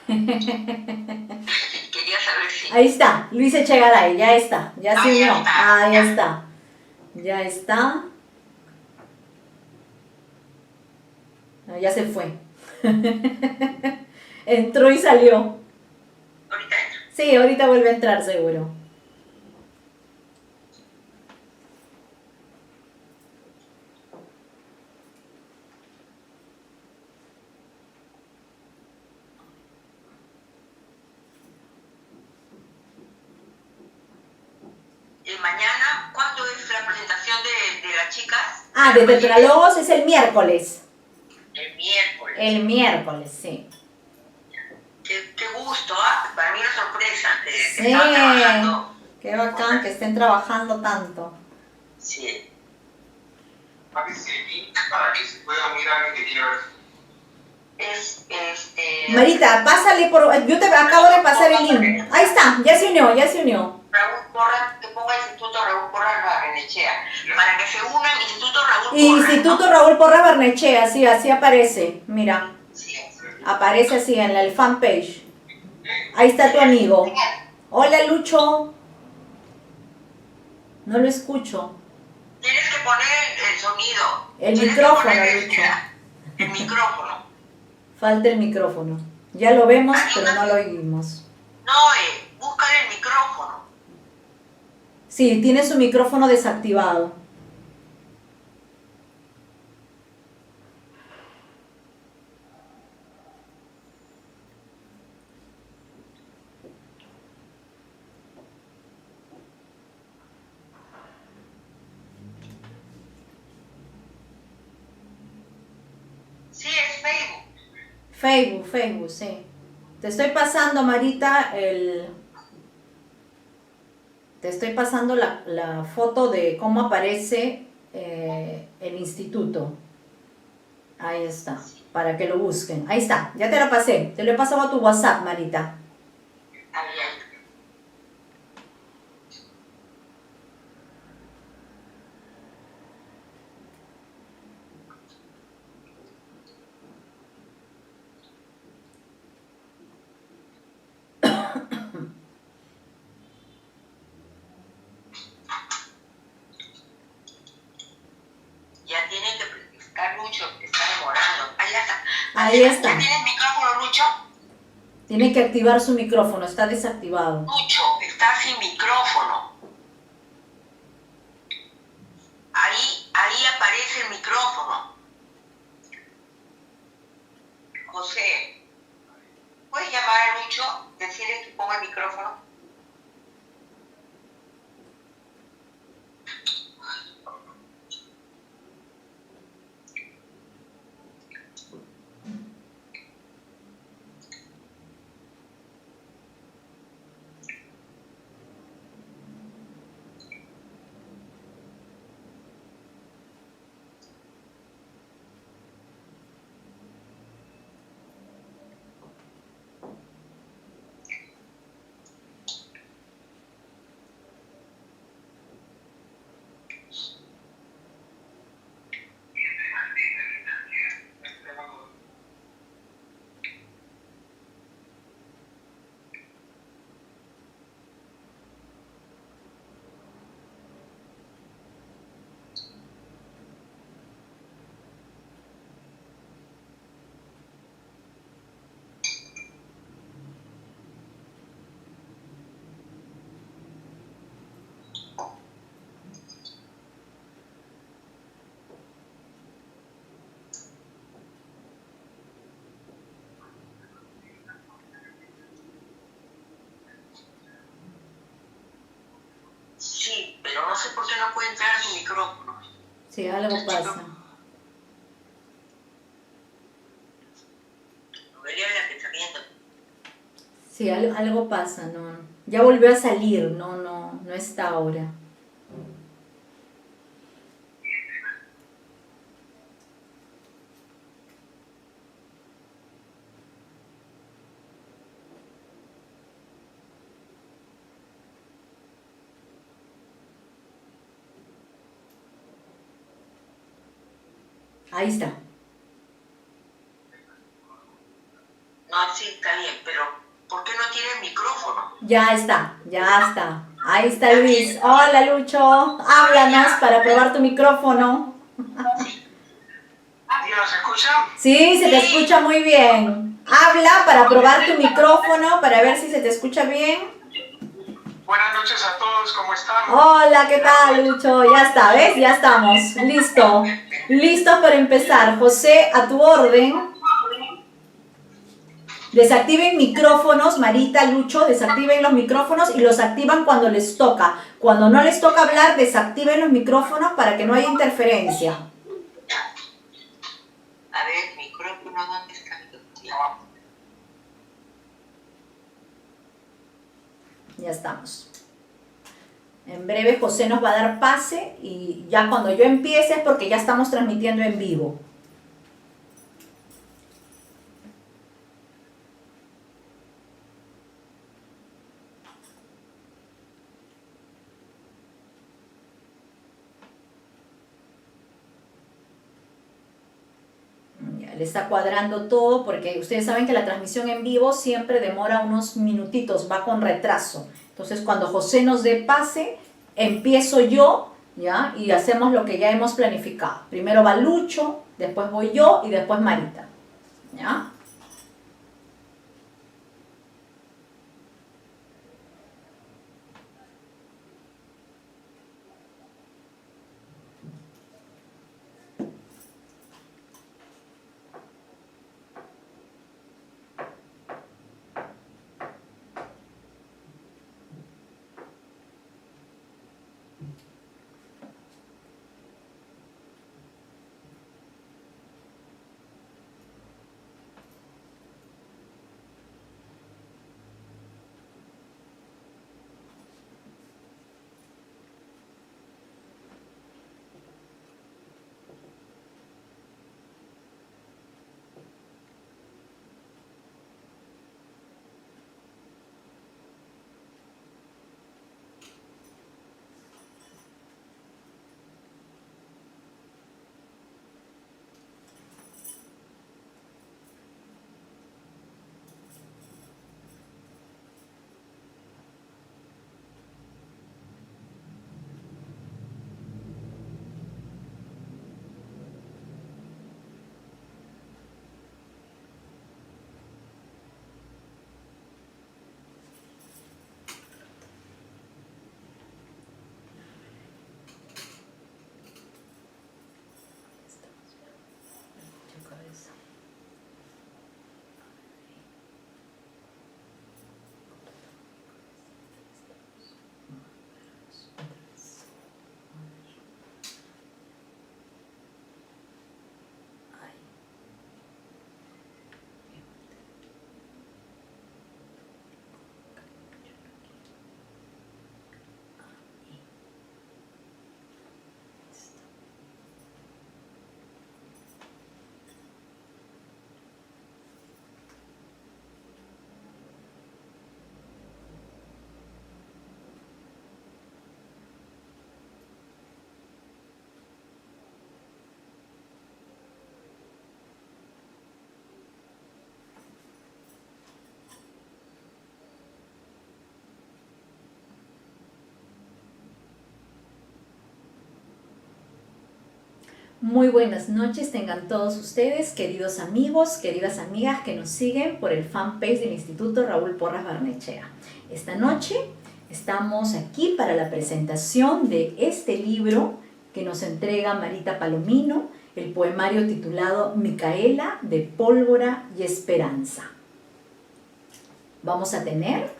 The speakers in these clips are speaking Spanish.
Quería saber si... Ahí está, Luis Echegaray, ya está, ya se ya unió. está. Ahí Ya. está. Ya está. No, ya se fue. Entró y salió. Ahorita entro. Sí, ahorita vuelve a entrar seguro. Mañana, ¿cuándo es la presentación de las chicas? Ah, de Tetralogos es el miércoles. El miércoles. El miércoles, sí. Qué gusto, ¿ah? Para mí una sorpresa que Sí, estaban trabajando. qué bacán que estén trabajando tanto. Sí. Para que se pueda unir a alguien que quiera ver. Marita, pásale por... Yo te acabo de pasar el link. Ahí está, ya se unió, ya se unió. Raúl Porras, que ponga Instituto Raúl Porras Barrenechea. Para que se unan Instituto Raúl Porras. Instituto Raúl Porras Barnechea, sí, así aparece. Mira, Sí. aparece así en el fanpage. Ahí está tu amigo. Hola, Lucho. No lo escucho. Tienes que poner el sonido. El micrófono, Lucho. El micrófono. Falta el micrófono. Ya lo vemos, pero no lo oímos. No, búscale el micrófono. Sí, tiene su micrófono desactivado. Sí, es Facebook. Facebook, sí. Te estoy pasando, Marita, te estoy pasando la foto de cómo aparece el instituto. Ahí está, para que lo busquen. Ahí está, ya te la pasé. Te lo he pasado a tu WhatsApp, Marita. Ahí. Ya tiene que estar Lucho, que está demorando. Ahí está. Ahí está. ¿Ya tienes micrófono, Lucho? Tiene que activar su micrófono, está desactivado. Lucho, está sin micrófono. Ahí aparece el micrófono. José, ¿puedes llamar a Lucho? Decirle que ponga el micrófono. Sí, pero no sé por qué no puede entrar su micrófono. Sí, algo pasa. Debería ver la que está viendo. Sí, algo pasa, no. Ya volvió a salir, no está ahora. Ahí está. No, sí, está bien, pero Ya está, ya está. Ahí está Luis. Hola Lucho, háblanos para probar tu micrófono. Dios, ¿se escucha? Sí, se te escucha muy bien. Habla para probar tu micrófono, para ver si se te escucha bien. Buenas noches a todos, ¿cómo están? Hola, ¿qué tal Lucho? Ya está, ¿ves? Ya estamos. Listo. Listos para empezar. José, a tu orden. Desactiven micrófonos, Marita, Lucho, desactiven los micrófonos y los activan cuando les toca. Cuando no les toca hablar, desactiven los micrófonos para que no haya interferencia. A ver, micrófono, ¿dónde está mi micrófono? Ya estamos. En breve José nos va a dar pase y ya cuando yo empiece es porque ya estamos transmitiendo en vivo. Ya, le está cuadrando todo porque ustedes saben que la transmisión en vivo siempre demora unos minutitos, va con retraso. Entonces cuando José nos dé pase, empiezo yo, ¿ya? Y hacemos lo que ya hemos planificado. Primero va Lucho, después voy yo y después Marita, ¿ya? Muy buenas noches tengan todos ustedes, queridos amigos, queridas amigas que nos siguen por el fanpage del Instituto Raúl Porras Barnechea. Esta noche estamos aquí para la presentación de este libro que nos entrega Marita Palomino, el poemario titulado Micaela de Pólvora y Esperanza. Vamos a tener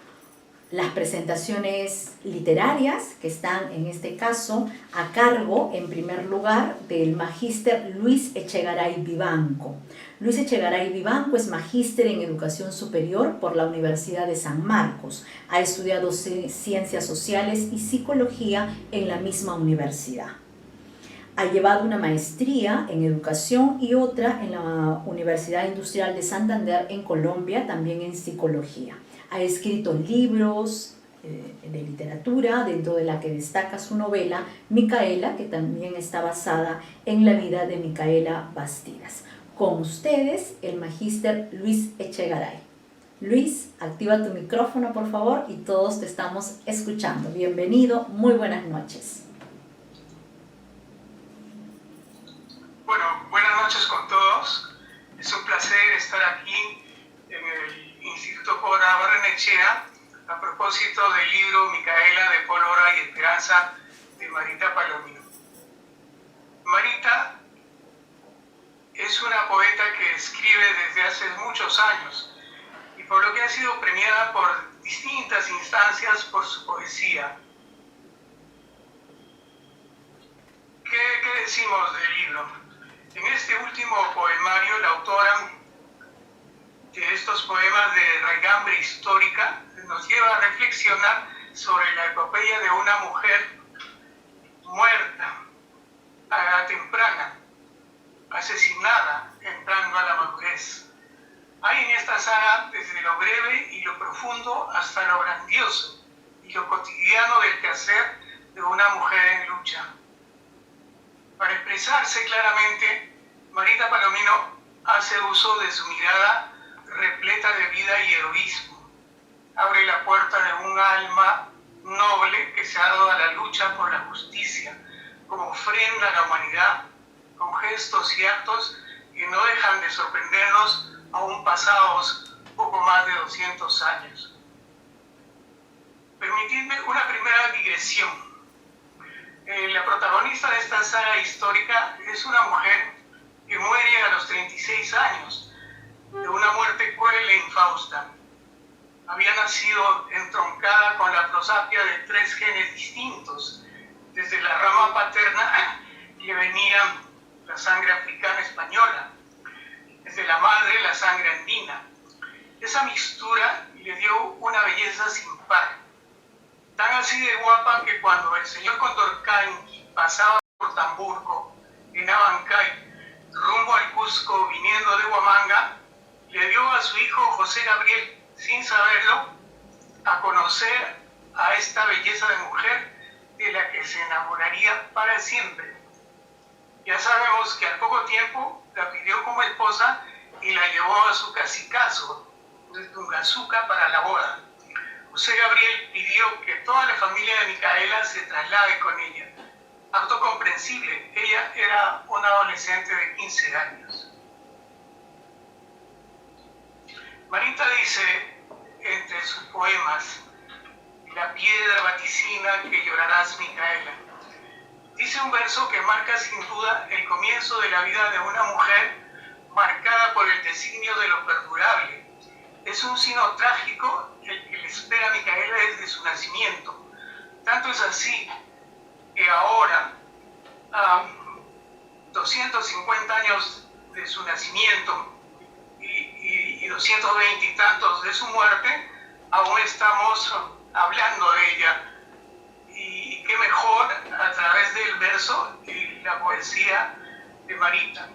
las presentaciones literarias que están en este caso a cargo en primer lugar del magíster Luis Echegaray Vivanco. Luis Echegaray Vivanco es magíster en educación superior por la Universidad de San Marcos. Ha estudiado ciencias sociales y psicología en la misma universidad. Ha llevado una maestría en educación y otra en la Universidad Industrial de Santander en Colombia, también en psicología. Ha escrito libros de literatura, dentro de la que destaca su novela Micaela, que también está basada en la vida de Micaela Bastidas. Con ustedes, el magíster Luis Echegaray. Luis, activa tu micrófono por favor y todos te estamos escuchando. Bienvenido, muy buenas noches. Bueno, buenas noches con todos. Es un placer estar aquí en el Instituto Cora Barrenechea a propósito del libro Micaela de Paul Ora y Esperanza de Marita Palomino. Marita es una poeta que escribe desde hace muchos años y por lo que ha sido premiada por distintas instancias por su poesía. ¿Qué decimos del libro? En este último poemario, la autora de estos poemas de raigambre histórica nos lleva a reflexionar sobre la epopeya de una mujer muerta a edad temprana, asesinada entrando a la madurez. Hay en esta saga desde lo breve y lo profundo hasta lo grandioso y lo cotidiano del quehacer de una mujer en lucha. Para expresarse claramente, Marita Palomino hace uso de su mirada repleta de vida y heroísmo. Abre la puerta de un alma noble que se ha dado a la lucha por la justicia, como ofrenda a la humanidad, con gestos y actos que no dejan de sorprendernos aún pasados poco más de 200 años. Permitidme una primera digresión. La protagonista de esta saga histórica es una mujer que muere a los 36 años, de una muerte cruel e infausta. Había nacido entroncada con la prosapia de 3 genes distintos. Desde la rama paterna le venía la sangre africana española, desde la madre la sangre andina. Esa mixtura le dio una belleza sin par, tan así de guapa que cuando el señor Condorcanqui pasaba por Tamburco, en Abancay, rumbo al Cusco viniendo de Huamanga, le dio a su hijo José Gabriel, sin saberlo, a conocer a esta belleza de mujer de la que se enamoraría para siempre. Ya sabemos que al poco tiempo la pidió como esposa y la llevó a su cacicazo de Tungazuca para la boda. José Gabriel pidió que toda la familia de Micaela se traslade con ella. Acto comprensible, ella era una adolescente de 15 años. Marita dice entre sus poemas: la piedra vaticina que llorarás, Micaela. Dice un verso que marca sin duda el comienzo de la vida de una mujer marcada por el designio de lo perdurable. Es un signo trágico el que le espera a Micaela desde su nacimiento. Tanto es así que ahora, a 250 años de su nacimiento y 220 y tantos de su muerte, aún estamos hablando de ella. Y qué mejor a través del verso y la poesía de Marita.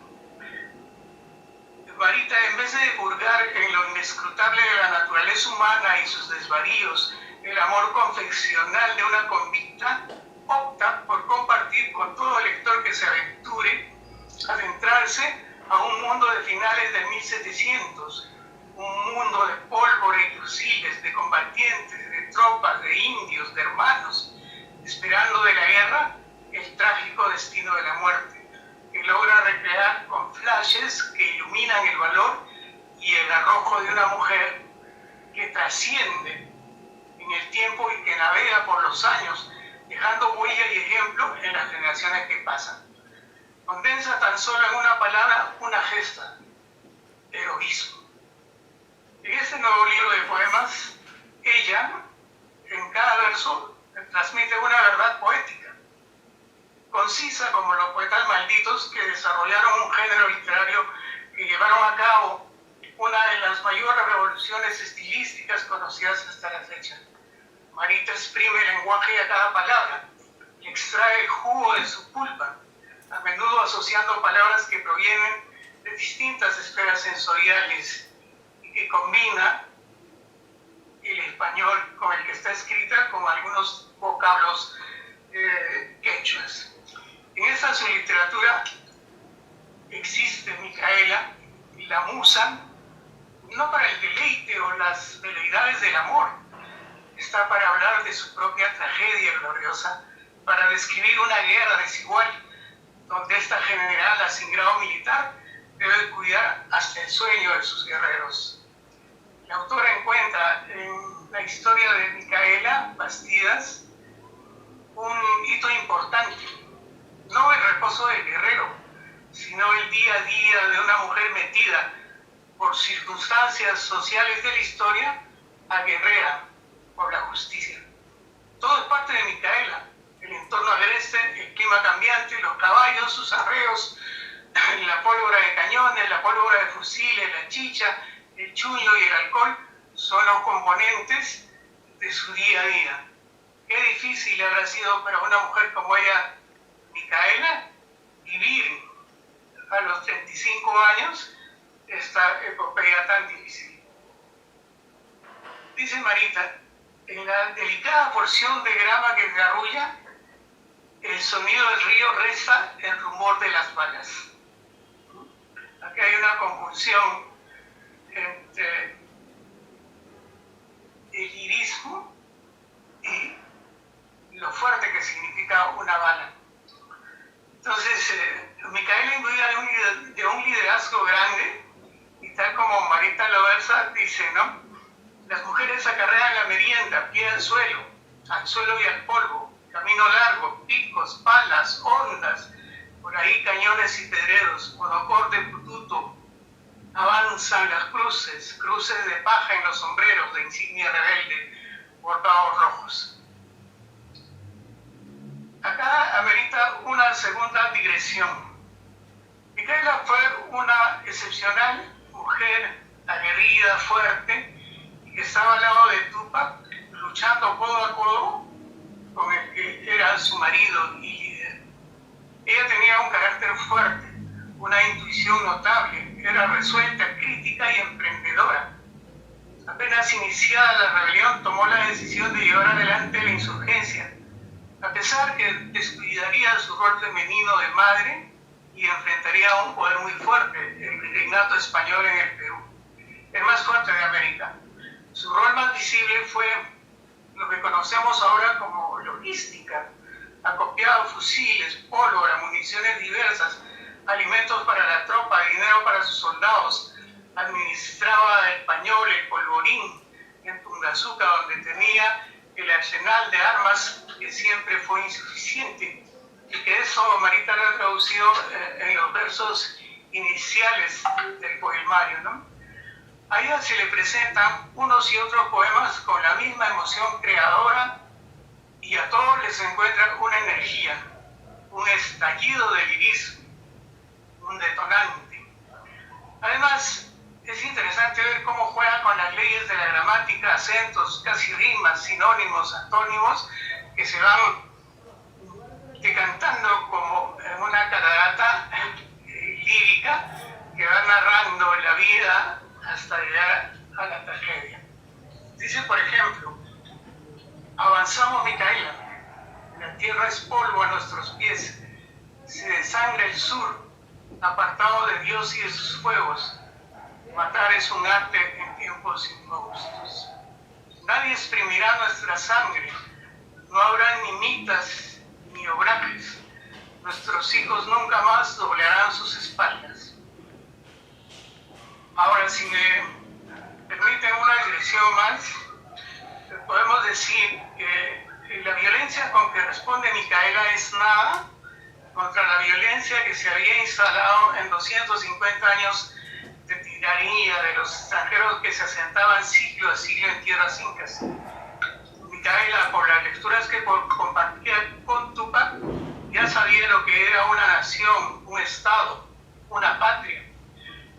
Marita, en vez de hurgar en lo inescrutable de la naturaleza humana y sus desvaríos, el amor confesional de una convicta, opta por compartir con todo lector que se aventure, adentrarse a un mundo de finales de 1700, un mundo de pólvora y fusiles, de combatientes, de tropas, de indios, de hermanos, esperando de la guerra el trágico destino de la muerte, que logra recrear con flashes que iluminan el valor y el arrojo de una mujer que trasciende en el tiempo y que navega por los años, dejando huella y ejemplo en las generaciones que pasan. Condensa tan solo en una palabra una gesta: heroísmo. En este nuevo libro de poemas, ella, en cada verso, transmite una verdad poética, concisa como los poetas malditos que desarrollaron un género literario que llevaron a cabo una de las mayores revoluciones estilísticas conocidas hasta la fecha. Marita exprime el lenguaje a cada palabra, y extrae el jugo de su pulpa, a menudo asociando palabras que provienen de distintas esferas sensoriales y que combina el español con el que está escrita con algunos vocablos quechuas. En esta su literatura existe Micaela, la musa, no para el deleite o la las veleidades del amor. Está para hablar de su propia tragedia gloriosa, para describir una guerra desigual, donde esta generala sin grado militar debe cuidar hasta el sueño de sus guerreros. La autora encuentra en la historia de Micaela Bastidas un hito importante, no el reposo del guerrero, sino el día a día de una mujer metida por circunstancias sociales de la historia a guerrera por la justicia. Todo es parte de Micaela: el entorno agreste, el clima cambiante, los caballos, sus arreos, la pólvora de cañones, la pólvora de fusiles, la chicha, el chuño y el alcohol son los componentes de su día a día. Qué difícil habrá sido para una mujer como ella, Micaela, vivir a los 35 años esta epopeya tan difícil. Dice Marita: en la delicada porción de grama que garrulla, el sonido del río reza el rumor de las balas. Aquí hay una conjunción entre el lirismo y lo fuerte que significa una bala. Entonces, Micaela imbuida de un liderazgo grande, y tal como Marita lo versa, dice, ¿no? Las mujeres acarrean la merienda, pie al suelo y al polvo, camino largo, picos, palas, ondas, por ahí cañones y pedreros, monocor de pututo. Avanzan las cruces de paja en los sombreros de insignia rebelde, bordados rojos. Acá amerita una segunda digresión. Micaela fue una excepcional mujer, aguerrida, fuerte, que estaba al lado de Túpac, luchando codo a codo con el que era su marido y líder. Ella tenía un carácter fuerte, una intuición notable, era resuelta, crítica y emprendedora. Apenas iniciada la rebelión, tomó la decisión de llevar adelante la insurgencia, a pesar que descuidaría su rol femenino de madre y enfrentaría a un poder muy fuerte, el virreinato español en el Perú, el más fuerte de América. Su rol más visible fue lo que conocemos ahora como logística: acopiaba fusiles, pólvora, municiones diversas, alimentos para la tropa, dinero para sus soldados, administraba el pañol, el polvorín en Tungazuca, donde tenía el arsenal de armas que siempre fue insuficiente, y que eso Marita lo ha traducido en los versos iniciales del poemario, ¿no? A ella se le presentan unos y otros poemas con la misma emoción creadora, y a todos les encuentra una energía, un estallido de lirismo, un detonante. Además, es interesante ver cómo juega con las leyes de la gramática, acentos, casi rimas, sinónimos, antónimos, que se van decantando como en una catarata lírica que va narrando la vida hasta llegar a la tragedia. Dice, por ejemplo: avanzamos, Micaela, la tierra es polvo a nuestros pies, se desangra el sur, apartado de Dios y de sus fuegos. Matar es un arte en tiempos injustos. Nadie exprimirá nuestra sangre, no habrá ni mitas ni obrajes. Nuestros hijos nunca más doblarán sus espaldas. Ahora, si me permiten una digresión más, podemos decir que la violencia con que responde Micaela es nada contra la violencia que se había instalado en 250 años de tiranía de los extranjeros que se asentaban siglo a siglo en tierras incas. Micaela, por las lecturas que compartía con Túpac, ya sabía lo que era una nación, un estado, una patria.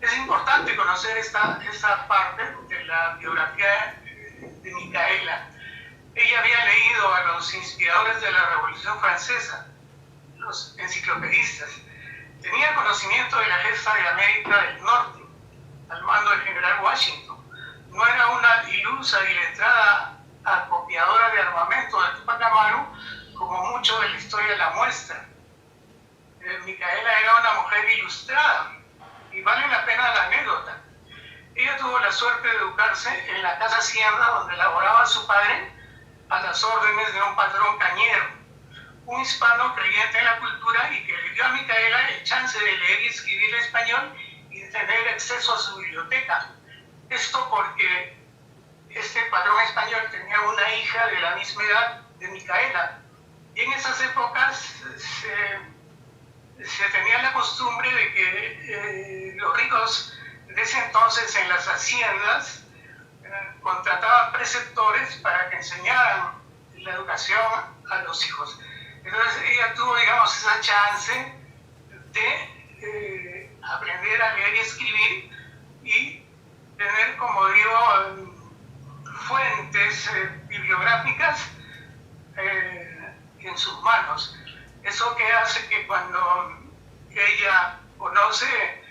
Es importante conocer esta parte de la biografía de Micaela. Ella había leído a los inspiradores de la Revolución Francesa, los enciclopedistas. Tenía conocimiento de la gesta de América del Norte, al mando del general Washington. No era una ilusa y letrada acopiadora de armamento de Túpac Amaru, como mucho de la historia la muestra. Micaela era una mujer ilustrada, y vale la pena la anécdota. Ella tuvo la suerte de educarse en la casa hacienda donde laboraba su padre a las órdenes de un patrón cañero, un hispano creyente en la cultura y que le dio a Micaela el chance de leer y escribir español y de tener acceso a su biblioteca. Esto porque este patrón español tenía una hija de la misma edad de Micaela. Y en esas épocas se tenía la costumbre de que los ricos de ese entonces en las haciendas contrataban preceptores para que enseñaran la educación a los hijos. Entonces ella tuvo, digamos, esa chance de aprender a leer y escribir y tener, como digo, fuentes bibliográficas en sus manos. Eso que hace que cuando ella conoce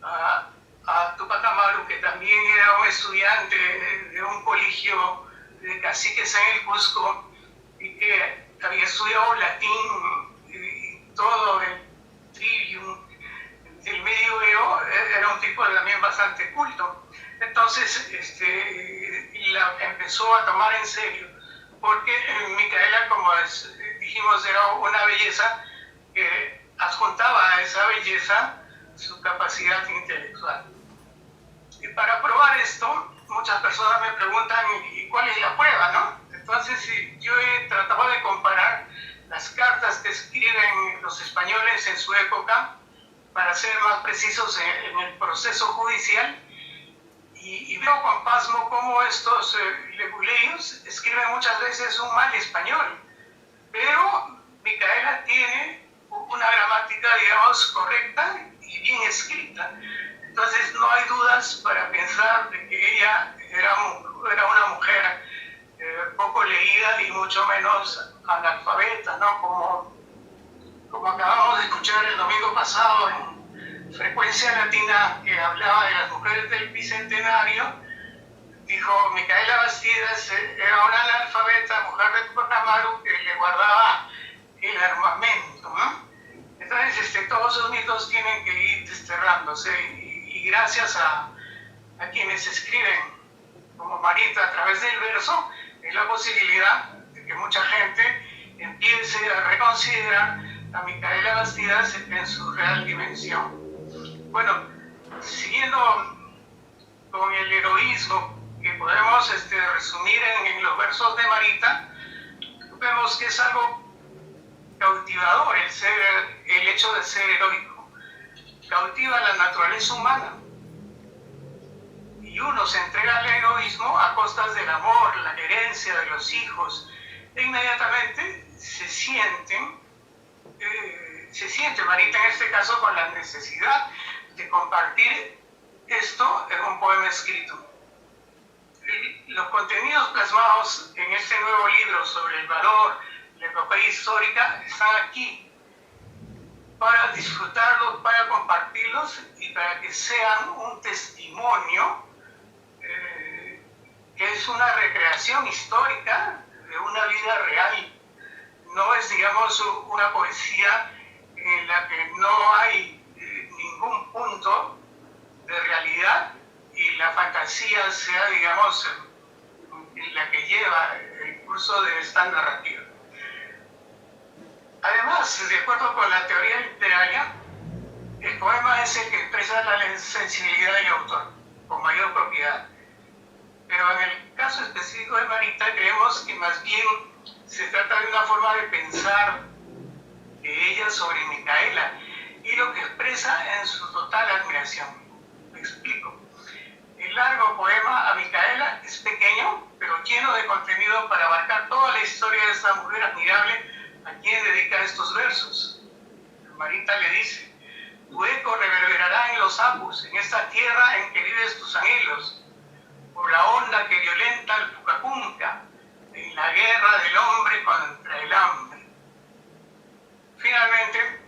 a Tupac Amaru, que también era un estudiante de un colegio de caciques en el Cusco y que había estudiado latín y todo el trivium del medioevo, era un tipo también bastante culto. Entonces la empezó a tomar en serio, porque Micaela, como dijimos, era una belleza que adjuntaba a esa belleza su capacidad intelectual. Y para probar esto, muchas personas me preguntan, ¿y cuál es la prueba, no? Entonces, yo he tratado de comparar las cartas que escriben los españoles en su época, para ser más precisos en el proceso judicial, y veo con pasmo cómo estos leguleyos escriben muchas veces un mal español, pero Micaela tiene una gramática, digamos, correcta y bien escrita. Entonces no hay dudas para pensar de que ella era una mujer poco leída y mucho menos analfabeta, ¿no? Como acabamos de escuchar el domingo pasado en Frecuencia Latina, que hablaba de las mujeres del Bicentenario, dijo: Micaela Bastidas era una analfabeta, mujer de Tupac Amaru, que le guardaba el armamento, ¿no? Entonces todos esos mitos tienen que ir desterrándose, y gracias a quienes escriben como Marita a través del verso, es la posibilidad de que mucha gente empiece a reconsiderar a Micaela Bastidas en su real dimensión. Bueno, siguiendo con el heroísmo que podemos resumir en los versos de Marita, vemos que es algo cautivador el hecho de ser heroico. Cautiva la naturaleza humana y uno se entrega al heroísmo a costas del amor, la herencia de los hijos, e inmediatamente se siente Marita en este caso con la necesidad de compartir esto en un poema escrito. Los contenidos plasmados en este nuevo libro sobre el valor, la epopeya histórica, están aquí para disfrutarlos, para compartirlos y para que sean un testimonio que es una recreación histórica de una vida real. No es, digamos, una poesía en la que no hay ningún punto de realidad y la fantasía sea, digamos, la que lleva el curso de esta narrativa. Además, de acuerdo con la teoría literaria, el poema es el que expresa la sensibilidad del autor con mayor propiedad. Pero en el caso específico de Marita, creemos que más bien se trata de una forma de pensar de ella sobre Micaela y lo que expresa en su total admiración. Me explico. El largo poema a Micaela es pequeño, pero lleno de contenido para abarcar toda la historia de esta mujer admirable a quien dedica estos versos. Marita le dice: tu eco reverberará en los apus, en esta tierra en que vives tus anhelos, por la onda que violenta el Pucacunca, en la guerra del hombre contra el hambre. Finalmente,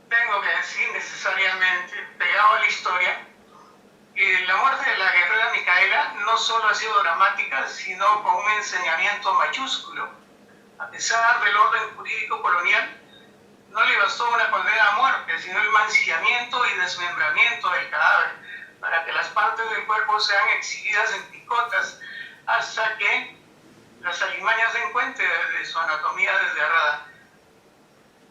tengo que decir necesariamente, pegado a la historia, que la muerte de la guerrera Micaela no solo ha sido dramática, sino con un enseñamiento mayúsculo. A pesar del orden jurídico colonial, no le bastó una condena a muerte, sino el mancillamiento y desmembramiento del cadáver para para que las partes del cuerpo sean exhibidas en picotas hasta que las alimañas den cuenta de su anatomía desgarrada.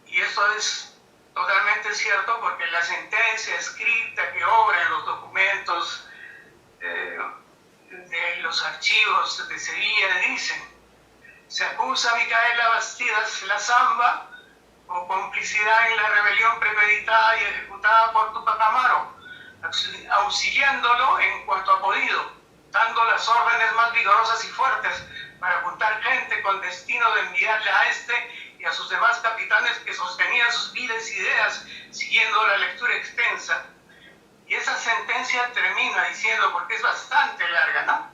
Y esto es totalmente cierto porque la sentencia escrita que obra en los documentos de los archivos de Sevilla dice: se acusa a Micaela Bastidas la Zamba o complicidad en la rebelión premeditada y ejecutada por Tupac Amaru, auxiliándolo en cuanto ha podido, dando las órdenes más vigorosas y fuertes para juntar gente con destino de enviarle a este y a sus demás capitanes que sostenían sus viles ideas siguiendo la lectura extensa. Y esa sentencia termina diciendo, porque es bastante larga, ¿no?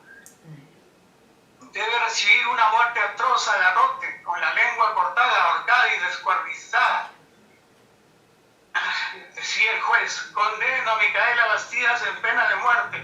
Debe recibir una muerte atroz a garrote, con la lengua cortada, ahorcada y descuartizada. Decía el juez: condeno a Micaela Bastidas en pena de muerte,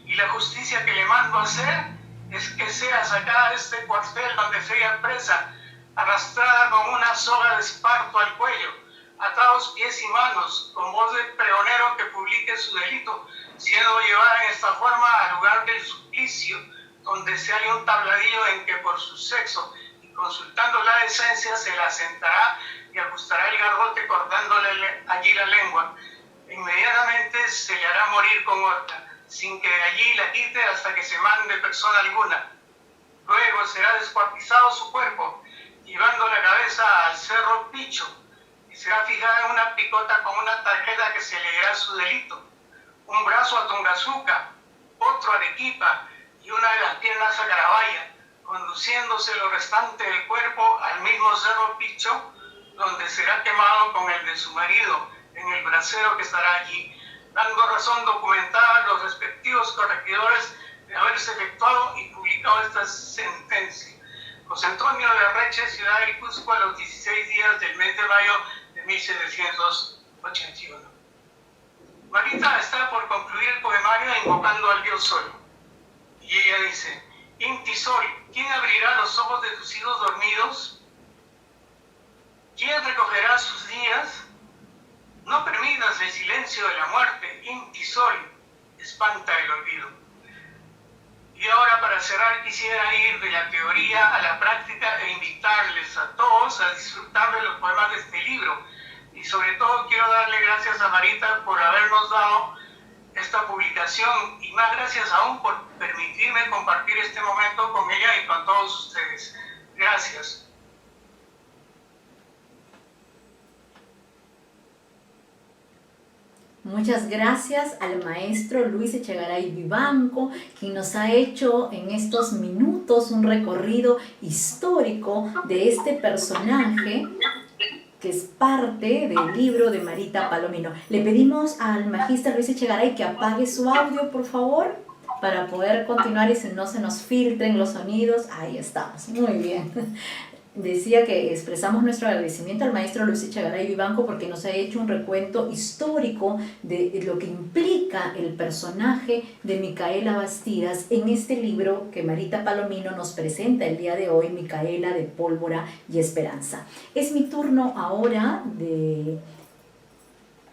y la justicia que le mando hacer es que sea sacada de este cuartel donde se halla presa, arrastrada con una soga de esparto al cuello, atados pies y manos, con voz de pregonero que publique su delito, siendo llevada en esta forma al lugar del suplicio, donde se halla un tabladillo en que por su sexo y consultando la decencia se la sentará y ajustará el garrote cortándole allí la lengua. Inmediatamente se le hará morir con horca, sin que de allí la quite hasta que se mande persona alguna. Luego será descuartizado su cuerpo, llevando la cabeza al cerro Picho, y será fijada en una picota con una tarjeta que se leerá su delito. Un brazo a Tungazuca, otro a Arequipa y una de las piernas a Carabaya, conduciéndose lo restante del cuerpo al mismo cerro Picho, donde será quemado con el de su marido en el brasero que estará allí, dando razón documentada a los respectivos corregidores de haberse efectuado y publicado esta sentencia. José Antonio de Arreche, ciudad de Cusco, a los 16 días del mes de mayo de 1781. Marita está por concluir el poemario invocando al Dios Sol. Y ella dice: Inti Sol, ¿quién abrirá los ojos de tus hijos dormidos? ¿Quién recogerá sus días? No permitas el silencio de la muerte, Inti Sol, espanta el olvido. Y ahora, para cerrar, quisiera ir de la teoría a la práctica e invitarles a todos a disfrutar de los poemas de este libro. Y sobre todo quiero darle gracias a Marita por habernos dado esta publicación, y más gracias aún por permitirme compartir este momento con ella y con todos ustedes. Gracias. Muchas gracias al maestro Luis Echegaray Vivanco, quien nos ha hecho en estos minutos un recorrido histórico de este personaje que es parte del libro de Marita Palomino. Le pedimos al magíster Luis Echegaray que apague su audio, por favor, para poder continuar y si no se nos filtren los sonidos. Ahí estamos, muy bien. Decía que expresamos nuestro agradecimiento al maestro Luis Echegaray Vivanco porque nos ha hecho un recuento histórico de lo que implica el personaje de Micaela Bastidas en este libro que Marita Palomino nos presenta el día de hoy, Micaela de Pólvora y Esperanza. Es mi turno ahora de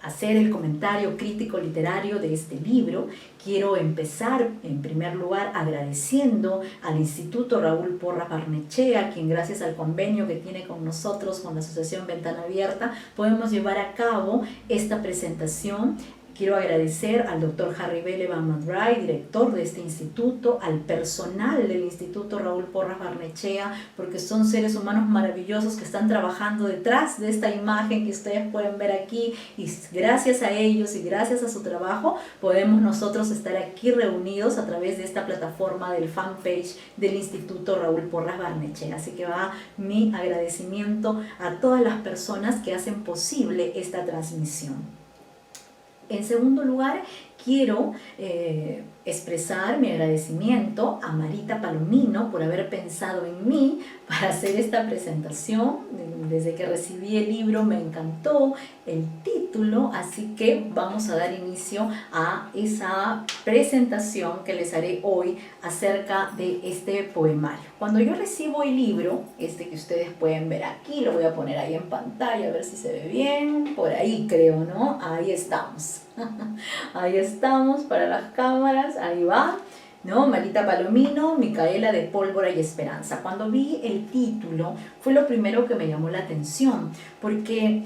hacer el comentario crítico literario de este libro. Quiero empezar en primer lugar agradeciendo al Instituto Raúl Porras Barnechea, quien gracias al convenio que tiene con nosotros, con la Asociación Ventana Abierta, podemos llevar a cabo esta presentación. Quiero agradecer al doctor Harry Bele Van Madray, director de este instituto, al personal del Instituto Raúl Porras Barnechea, porque son seres humanos maravillosos que están trabajando detrás de esta imagen que ustedes pueden ver aquí, y gracias a ellos y gracias a su trabajo podemos nosotros estar aquí reunidos a través de esta plataforma del fanpage del Instituto Raúl Porras Barnechea. Así que va mi agradecimiento a todas las personas que hacen posible esta transmisión. En segundo lugar, quiero expresar mi agradecimiento a Marita Palomino por haber pensado en mí para hacer esta presentación. Desde que recibí el libro me encantó el título, así que vamos a dar inicio a esa presentación que les haré hoy acerca de este poemario. Cuando yo recibo el libro, este que ustedes pueden ver aquí, lo voy a poner ahí en pantalla a ver si se ve bien, por ahí creo, ¿no? Ahí estamos. Ahí estamos para las cámaras, ahí va, ¿no? Marita Palomino, Micaela de Pólvora y Esperanza. Cuando vi el título fue lo primero que me llamó la atención, porque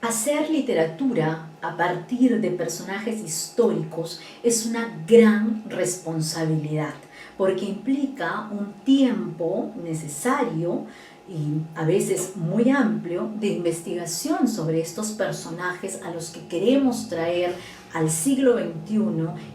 hacer literatura a partir de personajes históricos es una gran responsabilidad, porque implica un tiempo necesario y a veces muy amplio de investigación sobre estos personajes a los que queremos traer al siglo XXI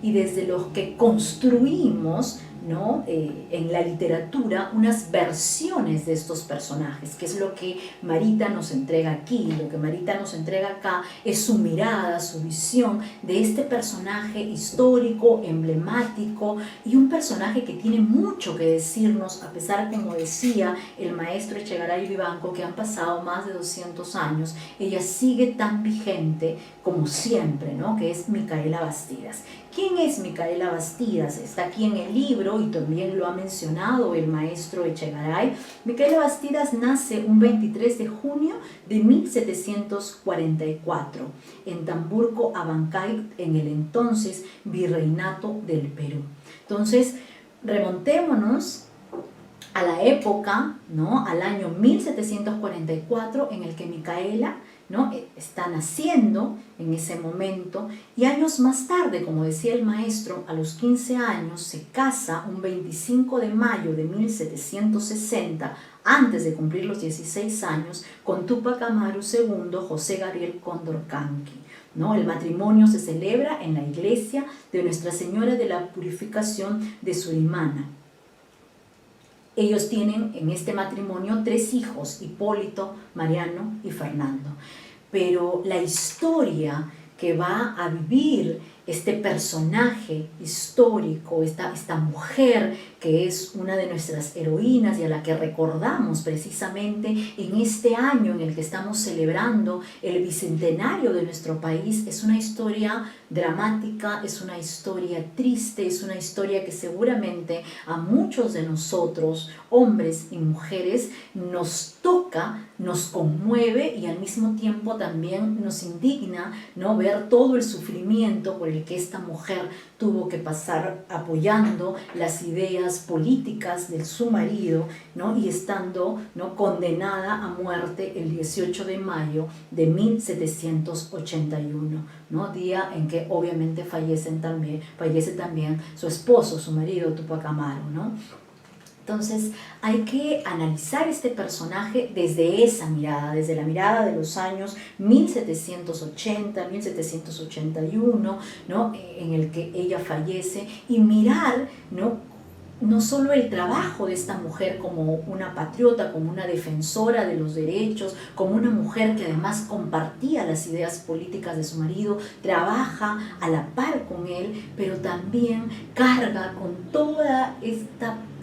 y desde los que construimos, ¿no? En la literatura unas versiones de estos personajes, que es lo que Marita nos entrega aquí. Lo que Marita nos entrega acá es su mirada, su visión de este personaje histórico, emblemático, y un personaje que tiene mucho que decirnos, a pesar, como decía el maestro Echegaray Vivanco, que han pasado más de 200 años, ella sigue tan vigente como siempre, ¿no? Que es Micaela Bastidas. ¿Quién es Micaela Bastidas? Está aquí en el libro y también lo ha mencionado el maestro Echegaray. Micaela Bastidas nace un 23 de junio de 1744 en Tamburco, Abancay, en el entonces Virreinato del Perú. Entonces, remontémonos a la época, ¿no? Al año 1744, en el que Micaela, ¿no? Está naciendo en ese momento, y años más tarde, como decía el maestro, a los 15 años se casa un 25 de mayo de 1760, antes de cumplir los 16 años, con Túpac Amaru II, José Gabriel Condorcanqui, ¿no? El matrimonio se celebra en la iglesia de Nuestra Señora de la Purificación de Surimana. Ellos tienen en este matrimonio 3 hijos, Hipólito, Mariano y Fernando. Pero la historia que va a vivir este personaje histórico, esta mujer que es una de nuestras heroínas y a la que recordamos precisamente en este año en el que estamos celebrando el bicentenario de nuestro país, es una historia dramática, es una historia triste, es una historia que seguramente a muchos de nosotros, hombres y mujeres, nos toca, nos conmueve y al mismo tiempo también nos indigna, ¿no? Ver todo el sufrimiento por el que esta mujer tuvo que pasar apoyando las ideas políticas de su marido, ¿no? Y estando, ¿no? Condenada a muerte el 18 de mayo de 1781, ¿no? Día en que obviamente fallece también su esposo, su marido Túpac Amaru, ¿no? Entonces hay que analizar este personaje desde esa mirada, desde la mirada de los años 1780, 1781, ¿no? En el que ella fallece, y mirar, no solo el trabajo de esta mujer como una patriota, como una defensora de los derechos, como una mujer que además compartía las ideas políticas de su marido, trabaja a la par con él, pero también carga con toda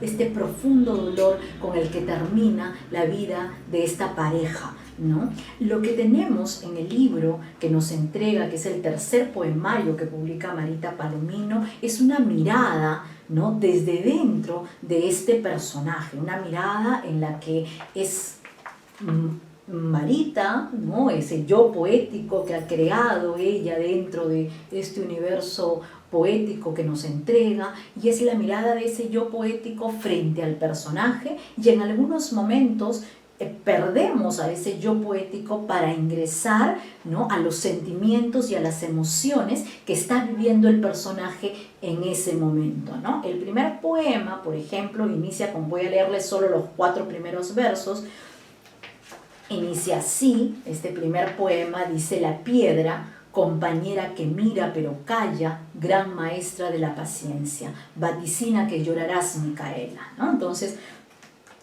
este profundo dolor con el que termina la vida de esta pareja, ¿no? Lo que tenemos en el libro que nos entrega, que es el tercer poemario que publica Marita Palomino, es una mirada, ¿no? Desde dentro de este personaje, una mirada en la que es Marita, ¿no? Ese yo poético que ha creado ella dentro de este universo poético que nos entrega, y es la mirada de ese yo poético frente al personaje, y en algunos momentos perdemos a ese yo poético para ingresar, ¿no? A los sentimientos y a las emociones que está viviendo el personaje en ese momento, ¿no? El primer poema, por ejemplo, inicia con, voy a leerles solo los 4 primeros versos, inicia así. Este primer poema dice: la piedra, compañera que mira pero calla, gran maestra de la paciencia, vaticina que llorarás, Micaela, ¿no? Entonces,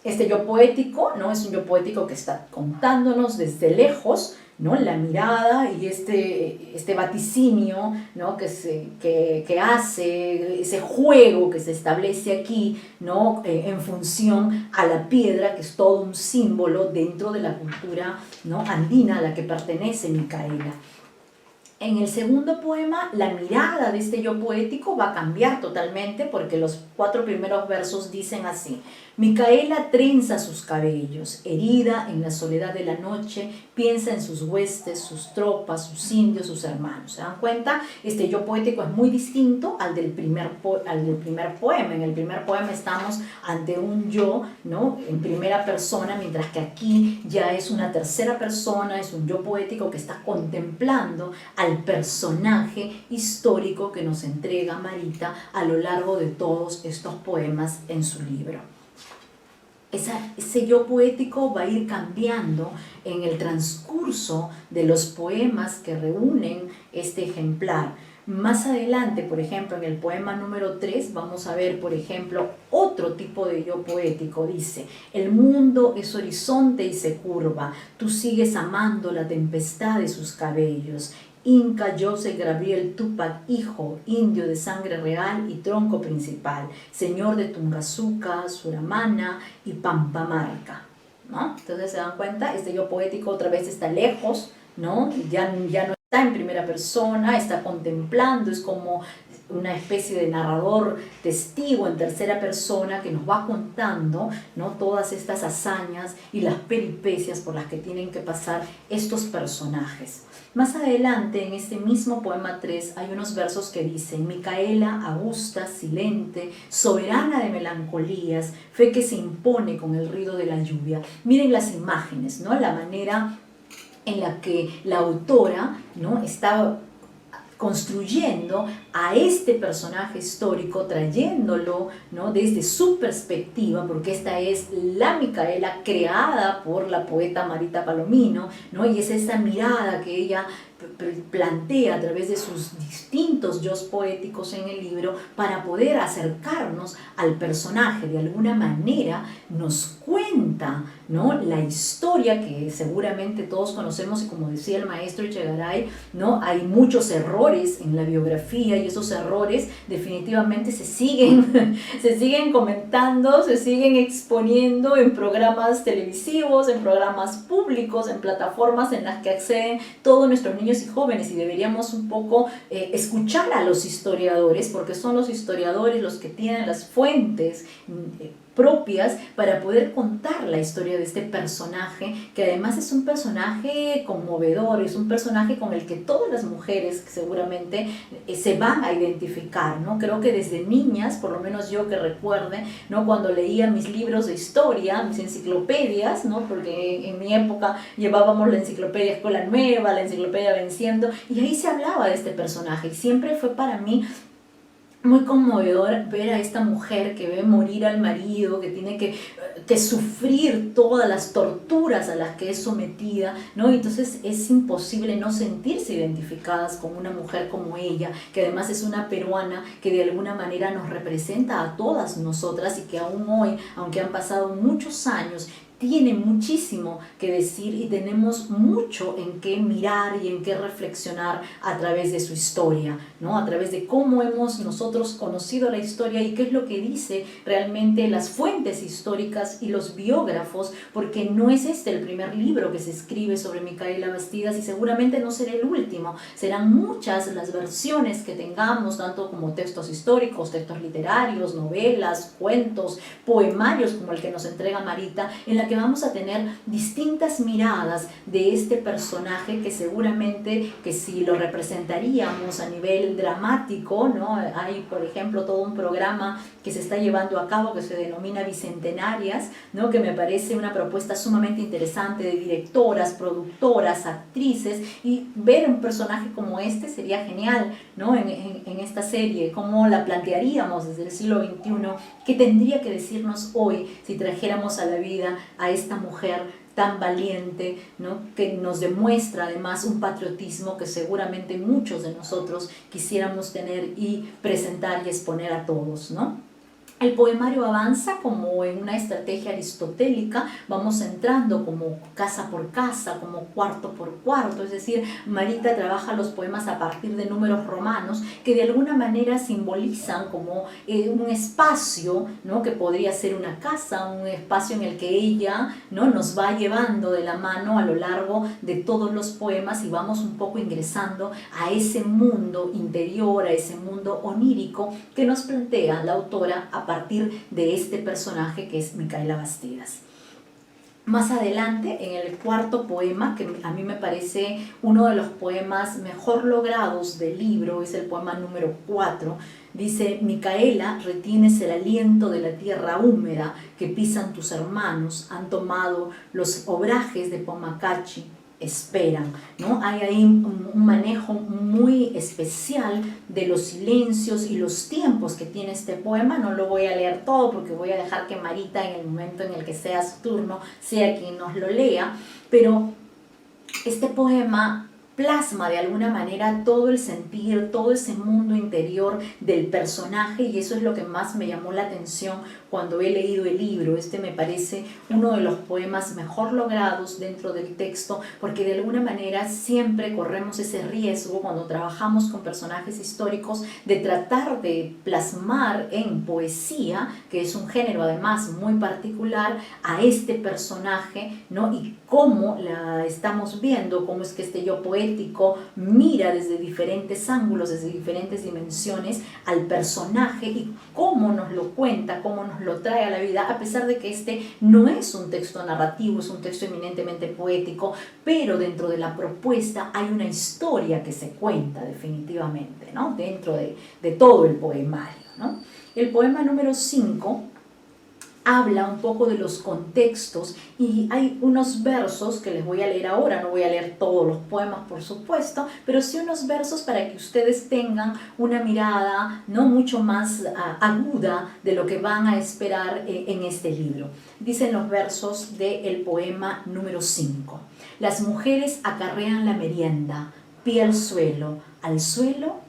este yo poético, ¿no? Es un yo poético que está contándonos desde lejos, ¿no? La mirada y este vaticinio, ¿no? que hace, ese juego que se establece aquí, ¿no? En función a la piedra, que es todo un símbolo dentro de la cultura, ¿no? andina a la que pertenece Micaela. En el segundo poema, la mirada de este yo poético va a cambiar totalmente porque los 4 primeros versos dicen así: Micaela trenza sus cabellos, herida en la soledad de la noche, piensa en sus huestes, sus tropas, sus indios, sus hermanos. ¿Se dan cuenta? Este yo poético es muy distinto al del primer poema. En el primer poema estamos ante un yo, ¿no?, en primera persona, mientras que aquí ya es una tercera persona, es un yo poético que está contemplando al personaje histórico que nos entrega Marita a lo largo de todos estos poemas en su libro. Ese yo poético va a ir cambiando en el transcurso de los poemas que reúnen este ejemplar. Más adelante, por ejemplo, en el poema número 3, vamos a ver, por ejemplo, otro tipo de yo poético. Dice: el mundo es horizonte y se curva, tú sigues amando la tempestad de sus cabellos. Inca José Gabriel Tupac, hijo, indio de sangre real y tronco principal, señor de Tungazuca, Suramana y Pampamarca, ¿no? Entonces se dan cuenta, este yo poético otra vez está lejos, ¿no? Ya no está en primera persona, está contemplando, es como una especie de narrador testigo en tercera persona que nos va contando, ¿no?, todas estas hazañas y las peripecias por las que tienen que pasar estos personajes. Más adelante, en este mismo poema 3, hay unos versos que dicen: Micaela, augusta, silente, soberana de melancolías, fe que se impone con el ruido de la lluvia. Miren las imágenes, ¿no?, la manera en la que la autora, ¿no?, está construyendo a este personaje histórico, trayéndolo, ¿no?, desde su perspectiva, porque esta es la Micaela creada por la poeta Marita Palomino, ¿no?, y es esa mirada que ella plantea a través de sus distintos yo poéticos en el libro para poder acercarnos al personaje. De alguna manera nos cuenta, ¿no?, la historia que seguramente todos conocemos, y como decía el maestro Echegaray, ¿no?, hay muchos errores en la biografía y esos errores definitivamente se siguen comentando, se siguen exponiendo en programas televisivos, en programas públicos, en plataformas en las que acceden todos nuestros niños y jóvenes, y deberíamos un poco escuchar a los historiadores, porque son los historiadores los que tienen las fuentes propias para poder contar la historia de este personaje, que además es un personaje conmovedor, es un personaje con el que todas las mujeres seguramente se van a identificar, ¿no? Creo que desde niñas, por lo menos yo que recuerde, ¿no?, cuando leía mis libros de historia, mis enciclopedias, ¿no?, porque en mi época llevábamos la enciclopedia Escuela Nueva, la enciclopedia Venciendo, y ahí se hablaba de este personaje, y siempre fue para mí muy conmovedor ver a esta mujer que ve morir al marido, que tiene que sufrir todas las torturas a las que es sometida, ¿no? Entonces es imposible no sentirse identificadas con una mujer como ella, que además es una peruana que de alguna manera nos representa a todas nosotras, y que aún hoy, aunque han pasado muchos años, tiene muchísimo que decir y tenemos mucho en qué mirar y en qué reflexionar a través de su historia, ¿no?, a través de cómo hemos nosotros conocido la historia y qué es lo que dice realmente las fuentes históricas y los biógrafos, porque no es este el primer libro que se escribe sobre Micaela Bastidas y seguramente no será el último, serán muchas las versiones que tengamos, tanto como textos históricos, textos literarios, novelas, cuentos, poemarios como el que nos entrega Marita, en la que vamos a tener distintas miradas de este personaje que seguramente que si lo representaríamos a nivel dramático, ¿no?, hay por ejemplo todo un programa que se está llevando a cabo que se denomina Bicentenarias, ¿no?, que me parece una propuesta sumamente interesante de directoras, productoras, actrices, y ver un personaje como este sería genial, ¿no?, en esta serie, cómo la plantearíamos desde el siglo XXI, qué tendría que decirnos hoy si trajéramos a la vida a esta mujer tan valiente, ¿no?, que nos demuestra además un patriotismo que seguramente muchos de nosotros quisiéramos tener y presentar y exponer a todos, ¿no? El poemario avanza como en una estrategia aristotélica, vamos entrando como casa por casa, como cuarto por cuarto, es decir, Marita trabaja los poemas a partir de números romanos que de alguna manera simbolizan como un espacio, ¿no? Que podría ser una casa, un espacio en el que ella, ¿no? Nos va llevando de la mano a lo largo de todos los poemas y vamos un poco ingresando a ese mundo interior, a ese mundo onírico que nos plantea la autora a partir de este personaje que es Micaela Bastidas. Más adelante, en el cuarto poema, que a mí me parece uno de los poemas mejor logrados del libro, es el poema número 4, dice: Micaela, retienes el aliento de la tierra húmeda que pisan tus hermanos, han tomado los obrajes de Pomacachi, esperan, ¿no? Hay ahí un manejo muy especial de los silencios y los tiempos que tiene este poema. No lo voy a leer todo porque voy a dejar que Marita, en el momento en el que sea su turno, sea quien nos lo lea, pero este poema plasma de alguna manera todo el sentir, todo ese mundo interior del personaje, y eso es lo que más me llamó la atención cuando he leído el libro. Este me parece uno de los poemas mejor logrados dentro del texto, porque de alguna manera siempre corremos ese riesgo cuando trabajamos con personajes históricos de tratar de plasmar en poesía, que es un género además muy particular, a este personaje, ¿no? Y cómo la estamos viendo, cómo es que este yo poético mira desde diferentes ángulos, desde diferentes dimensiones al personaje y cómo nos lo cuenta, cómo nos lo trae a la vida, a pesar de que este no es un texto narrativo, es un texto eminentemente poético, pero dentro de la propuesta hay una historia que se cuenta definitivamente, ¿no? Dentro de todo el poemario, ¿no? El poema número 5 habla un poco de los contextos y hay unos versos que les voy a leer ahora. No voy a leer todos los poemas, por supuesto, pero sí unos versos para que ustedes tengan una mirada no mucho más aguda de lo que van a esperar en este libro. Dicen los versos del poema número 5. Las mujeres acarrean la merienda, pie al suelo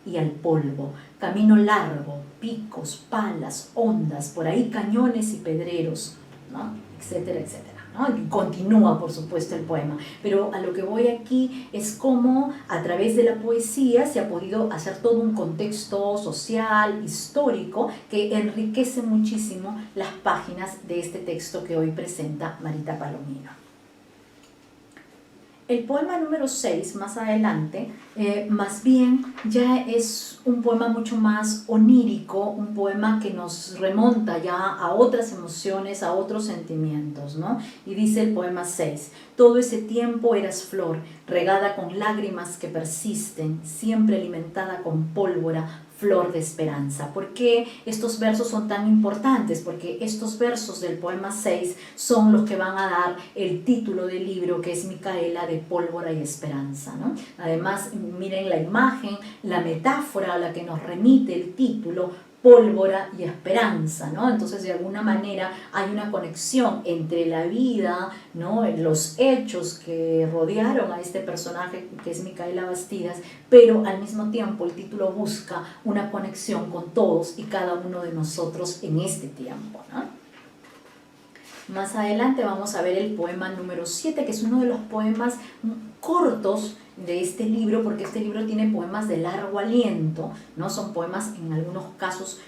y al polvo, camino largo, picos, palas, ondas, por ahí cañones y pedreros, ¿no? Etcétera, etcétera, ¿no? Y continúa, por supuesto, el poema, pero a lo que voy aquí es cómo a través de la poesía se ha podido hacer todo un contexto social, histórico, que enriquece muchísimo las páginas de este texto que hoy presenta Marita Palomino. El poema número 6, más adelante, más bien ya es un poema mucho más onírico, un poema que nos remonta ya a otras emociones, a otros sentimientos, ¿no? Y dice el poema 6, todo ese tiempo eras flor, regada con lágrimas que persisten, siempre alimentada con pólvora, flor de esperanza. ¿Por qué estos versos son tan importantes? Porque estos versos del poema 6 son los que van a dar el título del libro, que es Micaela de pólvora y esperanza, ¿no? Además, miren la imagen, la metáfora a la que nos remite el título, pólvora y esperanza, ¿no? Entonces, de alguna manera hay una conexión entre la vida, ¿no? Los hechos que rodearon a este personaje que es Micaela Bastidas, pero al mismo tiempo el título busca una conexión con todos y cada uno de nosotros en este tiempo, ¿no? Más adelante vamos a ver el poema número 7, que es uno de los poemas cortos de este libro, porque este libro tiene poemas de largo aliento, ¿no? Son poemas en algunos casos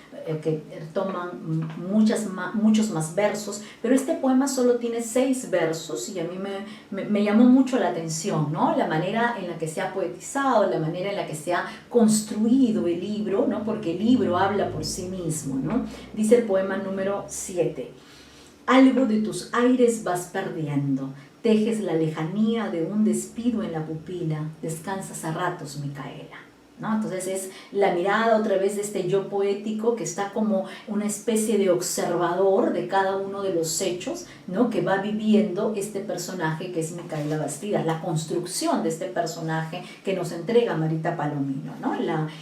que toman muchos más versos, pero este poema solo tiene 6 versos y a mí me llamó mucho la atención, ¿no? La manera en la que se ha poetizado, la manera en la que se ha construido el libro, ¿no? Porque el libro habla por sí mismo, ¿no? Dice el poema número 7. Algo de tus aires vas perdiendo, tejes la lejanía de un despido en la pupila, descansas a ratos, Micaela, ¿no? Entonces es la mirada otra vez de este yo poético que está como una especie de observador de cada uno de los hechos, ¿no? Que va viviendo este personaje que es Micaela Bastidas, la construcción de este personaje que nos entrega Marita Palomino, ¿no?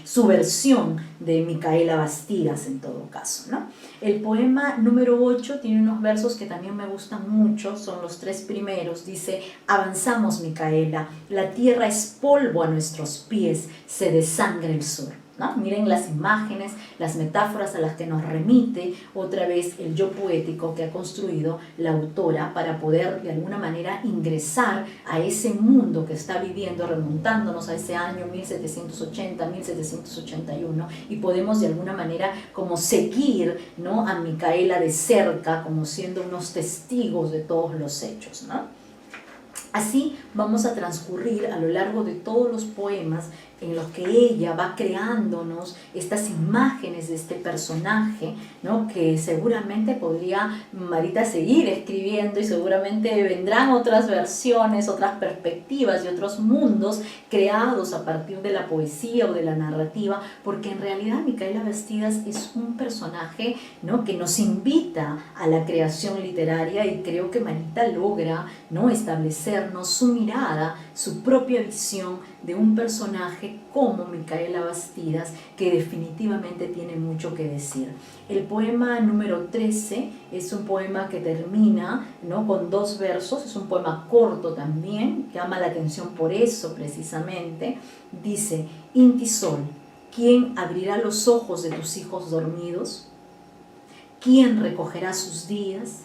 Su versión de Micaela Bastidas en todo caso, ¿no? El poema número 8 tiene unos versos que también me gustan mucho, son los 3 primeros. Dice: avanzamos, Micaela, la tierra es polvo a nuestros pies, se desangra el sur. ¿no? Miren las imágenes, las metáforas a las que nos remite otra vez el yo poético que ha construido la autora para poder de alguna manera ingresar a ese mundo que está viviendo, remontándonos a ese año 1780, 1781, y podemos de alguna manera como seguir, ¿no?, a Micaela de cerca, como siendo unos testigos de todos los hechos, ¿no? Así vamos a transcurrir a lo largo de todos los poemas en los que ella va creándonos estas imágenes de este personaje, ¿no?, que seguramente podría Marita seguir escribiendo y seguramente vendrán otras versiones, otras perspectivas y otros mundos creados a partir de la poesía o de la narrativa, porque en realidad Micaela Bastidas es un personaje, ¿no?, que nos invita a la creación literaria, y creo que Marita logra, ¿no?, establecernos su mirada, su propia visión de un personaje como Micaela Bastidas, que definitivamente tiene mucho que decir. El poema número 13 es un poema que termina, ¿no?, con 2 versos, es un poema corto también, que llama la atención por eso precisamente. Dice: Inti Sol, ¿quién abrirá los ojos de tus hijos dormidos? ¿Quién recogerá sus días?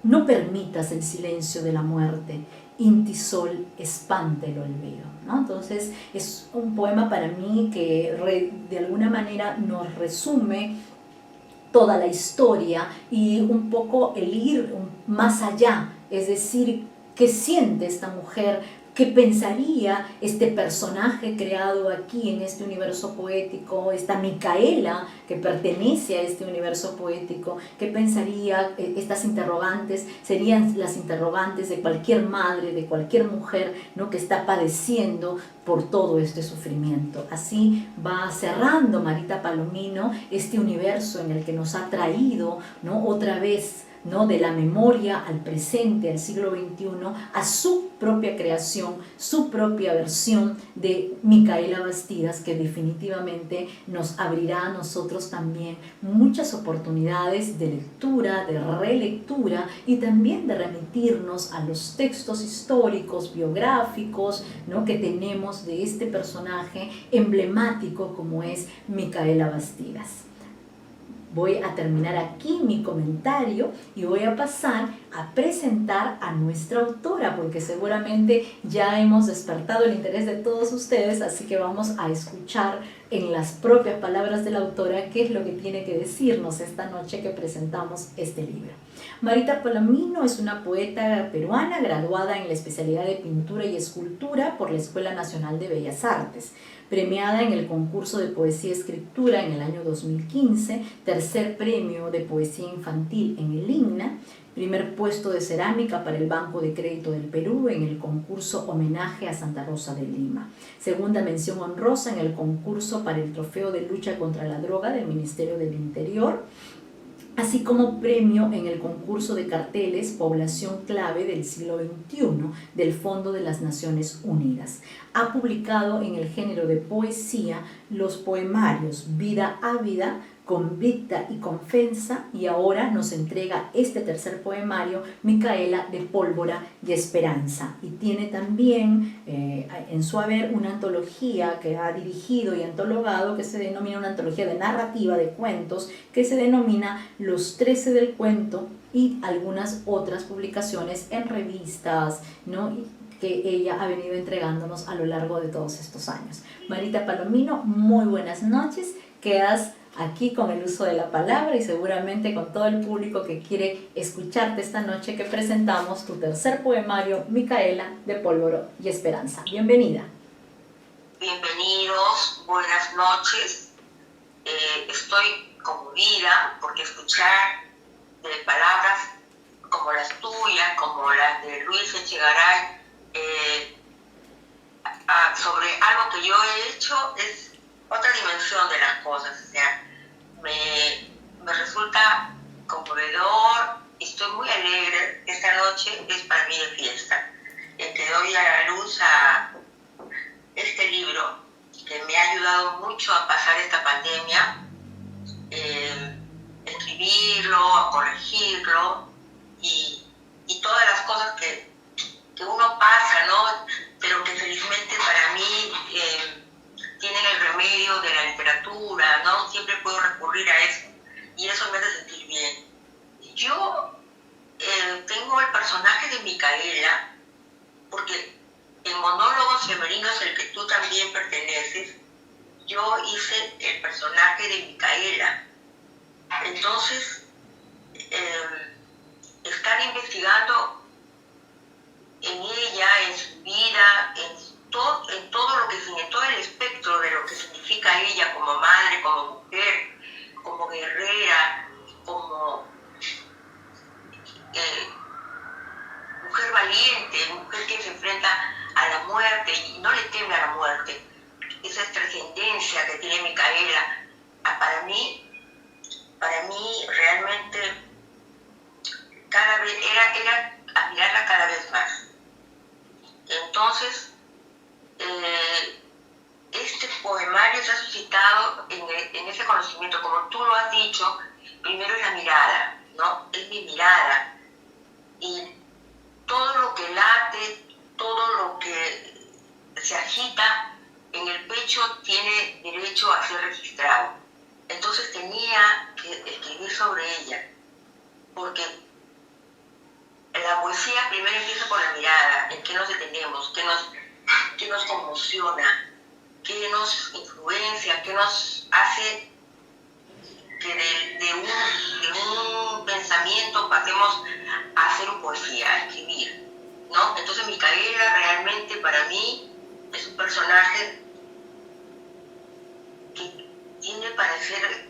No permitas el silencio de la muerte, Inti Sol, espanta el olvido, ¿no? Entonces es un poema para mí que de alguna manera nos resume toda la historia y un poco el ir más allá, es decir, ¿qué siente esta mujer? ¿Qué pensaría este personaje creado aquí en este universo poético, esta Micaela que pertenece a este universo poético? ¿Qué pensaría? Estas interrogantes serían las interrogantes de cualquier madre, de cualquier mujer, ¿no?, que está padeciendo por todo este sufrimiento. Así va cerrando Marita Palomino este universo en el que nos ha traído, ¿no?, otra vez, ¿no?, de la memoria al presente, al siglo XXI, a su propia creación, su propia versión de Micaela Bastidas, que definitivamente nos abrirá a nosotros también muchas oportunidades de lectura, de relectura y también de remitirnos a los textos históricos, biográficos, ¿no?, que tenemos de este personaje emblemático como es Micaela Bastidas. Voy a terminar aquí mi comentario y voy a pasar a presentar a nuestra autora, porque seguramente ya hemos despertado el interés de todos ustedes, así que vamos a escuchar en las propias palabras de la autora qué es lo que tiene que decirnos esta noche que presentamos este libro. Marita Palomino es una poeta peruana graduada en la especialidad de Pintura y Escultura por la Escuela Nacional de Bellas Artes, premiada en el concurso de poesía y escritura en el año 2015, tercer premio de poesía infantil en el INNA, primer puesto de cerámica para el Banco de Crédito del Perú en el concurso Homenaje a Santa Rosa de Lima, segunda mención honrosa en el concurso para el Trofeo de Lucha contra la Droga del Ministerio del Interior, así como premio en el concurso de carteles Población Clave del siglo XXI del Fondo de las Naciones Unidas. Ha publicado en el género de poesía los poemarios Vida Ávida, Convicta y Confensa, y ahora nos entrega este tercer poemario, Micaela de Pólvora y Esperanza. Y tiene también en su haber una antología que ha dirigido y antologado, que se denomina una antología de narrativa de cuentos, que se denomina Los 13 del Cuento, y algunas otras publicaciones en revistas, ¿no?, que ella ha venido entregándonos a lo largo de todos estos años. Marita Palomino, muy buenas noches. Quedas aquí con el uso de la palabra y seguramente con todo el público que quiere escucharte esta noche que presentamos tu tercer poemario, Micaela de Pólvora y Esperanza. Bienvenida. Bienvenidos, buenas noches. Estoy conmovida porque escuchar palabras como las tuyas, como las de Luis Echegaray, sobre algo que yo he hecho, es otra dimensión de las cosas. O sea, me resulta conmovedor, estoy muy alegre. Esta noche es para mí de fiesta, en que doy a la luz a este libro que me ha ayudado mucho a pasar esta pandemia, escribirlo, a corregirlo y todas las cosas que uno pasa, ¿no?, pero que felizmente para mí tienen el remedio de la literatura temperatura, ¿no? Siempre puedo recurrir a eso y eso me hace sentir bien. Yo tengo el personaje de Micaela, porque en Monólogos Femeninos, el que tú también perteneces, yo hice el personaje de Micaela. Entonces, estar investigando en ella, en su vida, en todo lo que en todo el espectro de lo que significa ella como madre, como mujer, como guerrera, como mujer valiente, mujer que se enfrenta a la muerte y no le teme a la muerte. Esa trascendencia que tiene Micaela, para mí realmente cada vez era admirarla cada vez más. Entonces, este poemario se ha suscitado en ese conocimiento, como tú lo has dicho. Primero es la mirada, ¿no? Es mi mirada, y todo lo que late, todo lo que se agita en el pecho tiene derecho a ser registrado. Entonces tenía que escribir sobre ella, porque la poesía primero empieza por la mirada, en qué nos detenemos, qué nos conmociona, qué nos influencia, qué nos hace que de un pensamiento pasemos a hacer poesía, a escribir, ¿no? Entonces Micaela realmente para mí es un personaje que tiene para ser,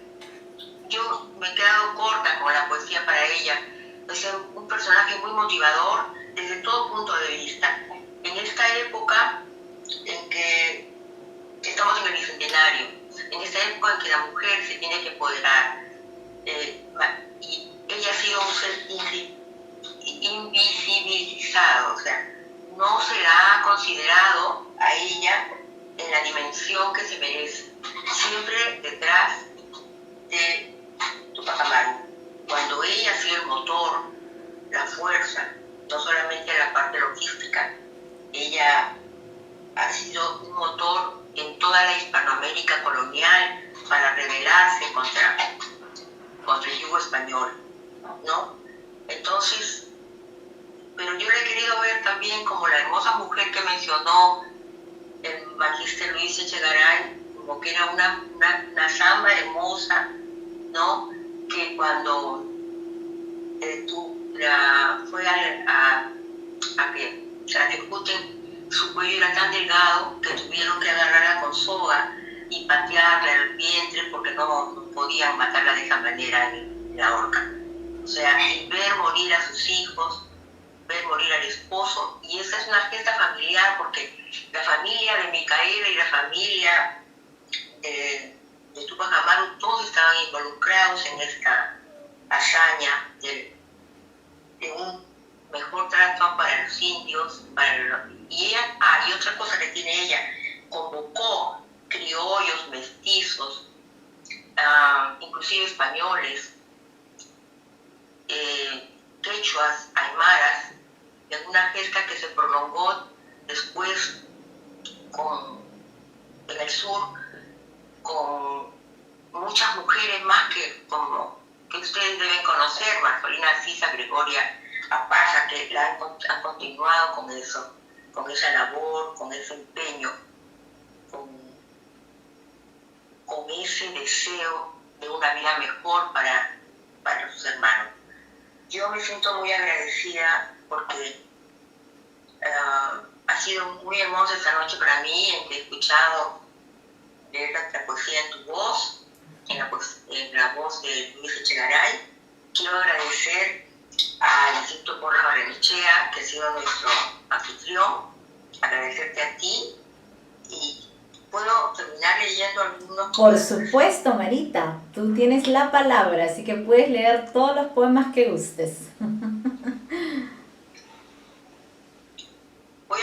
yo me he quedado corta con la poesía para ella. Es un personaje muy motivador desde todo punto de vista. En esta época en que estamos en el bicentenario, en esta época en que la mujer se tiene que empoderar, y ella ha sido un ser invisibilizado, o sea, no se la ha considerado a ella en la dimensión que se merece, siempre detrás de Túpac Amaru. Cuando ella ha sido el motor, la fuerza, no solamente la parte logística, ella ha sido un motor en toda la Hispanoamérica colonial para rebelarse contra el yugo español, ¿no? Entonces, pero yo la he querido ver también como la hermosa mujer que mencionó el magíster Luis Echegaray, como que era una samba hermosa, ¿no? Que cuando fue a que la ejecuten, su cuello era tan delgado que tuvieron que agarrarla con soga y patearla en el vientre porque no podían matarla de esa manera en la horca. O sea, ver morir a sus hijos, ver morir al esposo, y esa es una gesta familiar, porque la familia de Micaela y la familia de Túpac Amaru, todos estaban involucrados en esta hazaña de un mejor trato para los indios, y otra cosa que tiene ella, convocó criollos, mestizos, inclusive españoles, quechuas, aymaras, en una gesta que se prolongó después en el sur, con muchas mujeres más que ustedes deben conocer, Marcolina Sisa, Gregoria Apaza, que han continuado con eso, con esa labor, con ese empeño, con ese deseo de una vida mejor para sus hermanos. Yo me siento muy agradecida porque ha sido muy hermosa esta noche para mí, en que he escuchado leer la poesía en tu voz, en la voz de Luis Echegaray. Quiero agradecer al Instituto Porras Barrenechea, que ha sido nuestro anfitrión, agradecerte a ti, y puedo terminar leyendo algunos. Por supuesto, Marita, tú tienes la palabra, así que puedes leer todos los poemas que gustes. Voy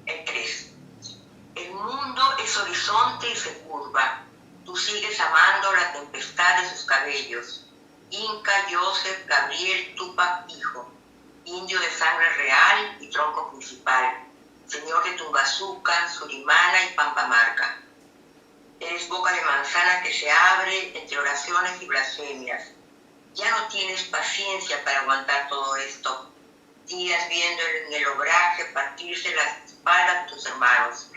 el 3. El mundo es horizonte y se curva. Tú sigues amando la tempestad de sus cabellos. Inca, Joseph, Gabriel, Túpac, hijo. Indio de sangre real y tronco principal. Señor de Tungazuca, Surimana y Pampamarca. Eres boca de manzana manzana que se abre entre oraciones y blasfemias. Ya no tienes paciencia para aguantar todo esto. Días viendo en el obraje partirse las espaldas de tus hermanos.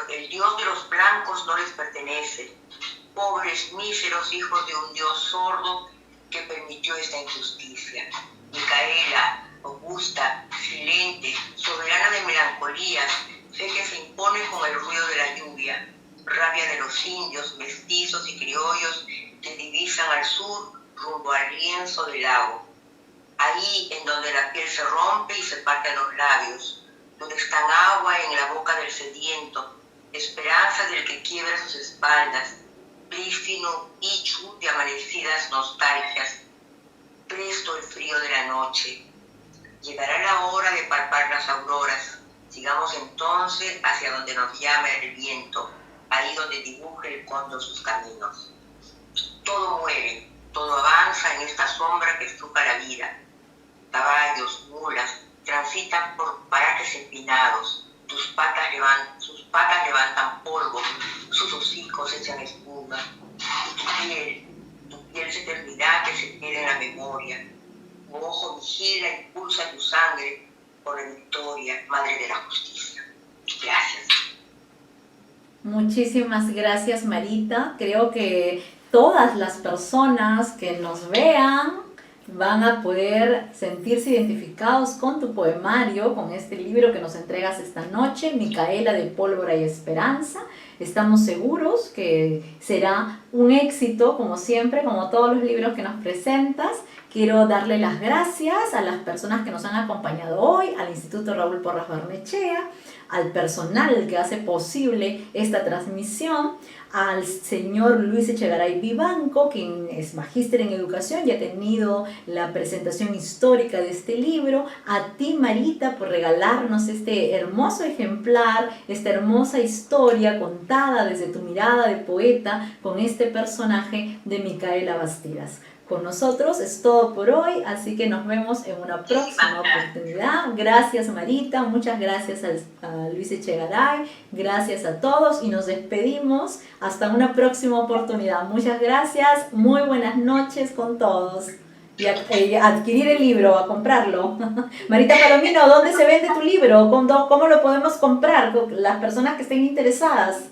El Dios de los blancos no les pertenece. Pobres, míseros hijos de un Dios sordo que permitió esta injusticia. Micaela, augusta, silente, soberana de melancolías, fe que se impone con el ruido de la lluvia, rabia de los indios, mestizos y criollos que divisan al sur rumbo al lienzo del lago. Ahí en donde la piel se rompe y se parten los labios, donde están agua en la boca del sediento, esperanza del que quiebra sus espaldas, prístino ichu de amanecidas nostalgias. Presto el frío de la noche. Llegará la hora de palpar las auroras. Sigamos entonces hacia donde nos llama el viento, ahí donde dibuja el cóndor sus caminos. Todo muere, todo avanza en esta sombra que estruja la vida. Caballos, mulas, transitan por parajes empinados. Sus patas levantan polvo, sus hocicos echan espuma. Y tu piel es eternidad que se queda en la memoria. Tu ojo vigila y pulsa tu sangre por la victoria, Madre de la Justicia. Gracias. Muchísimas gracias, Marita. Creo que todas las personas que nos vean van a poder sentirse identificados con tu poemario, con este libro que nos entregas esta noche, Micaela de Pólvora y Esperanza. Estamos seguros que será un éxito, como siempre, como todos los libros que nos presentas. Quiero darle las gracias a las personas que nos han acompañado hoy, al Instituto Raúl Porras Barnechea, al personal que hace posible esta transmisión, al señor Luis Echegaray Vivanco, quien es magíster en educación y ha tenido la presentación histórica de este libro, a ti, Marita, por regalarnos este hermoso ejemplar, esta hermosa historia contada desde tu mirada de poeta con este personaje de Micaela Bastidas. Con nosotros es todo por hoy, así que nos vemos en una próxima oportunidad. Gracias, Marita, muchas gracias a Luis Echegaray, gracias a todos y nos despedimos hasta una próxima oportunidad. Muchas gracias, muy buenas noches con todos. Y adquirir el libro, a comprarlo. Marita Palomino, ¿dónde se vende tu libro? ¿Cómo lo podemos comprar? Las personas que estén interesadas.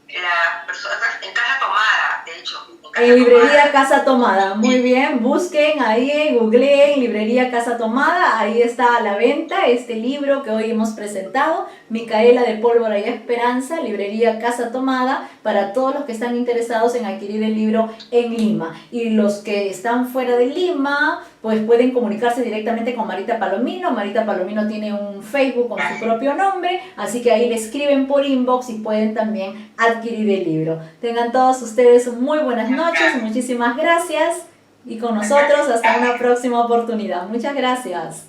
Las personas en Casa Tomada, de hecho. En librería Casa Tomada, muy bien, busquen ahí, googleen librería Casa Tomada, ahí está a la venta este libro que hoy hemos presentado, Micaela de Pólvora y Esperanza, librería Casa Tomada, para todos los que están interesados en adquirir el libro en Lima. Y los que están fuera de Lima, pues pueden comunicarse directamente con Marita Palomino. Marita Palomino tiene un Facebook con su propio nombre, así que ahí le escriben por inbox y pueden también adquirir el libro. Tengan todos ustedes muy buenas noches, muchísimas gracias y con nosotros hasta una próxima oportunidad. Muchas gracias.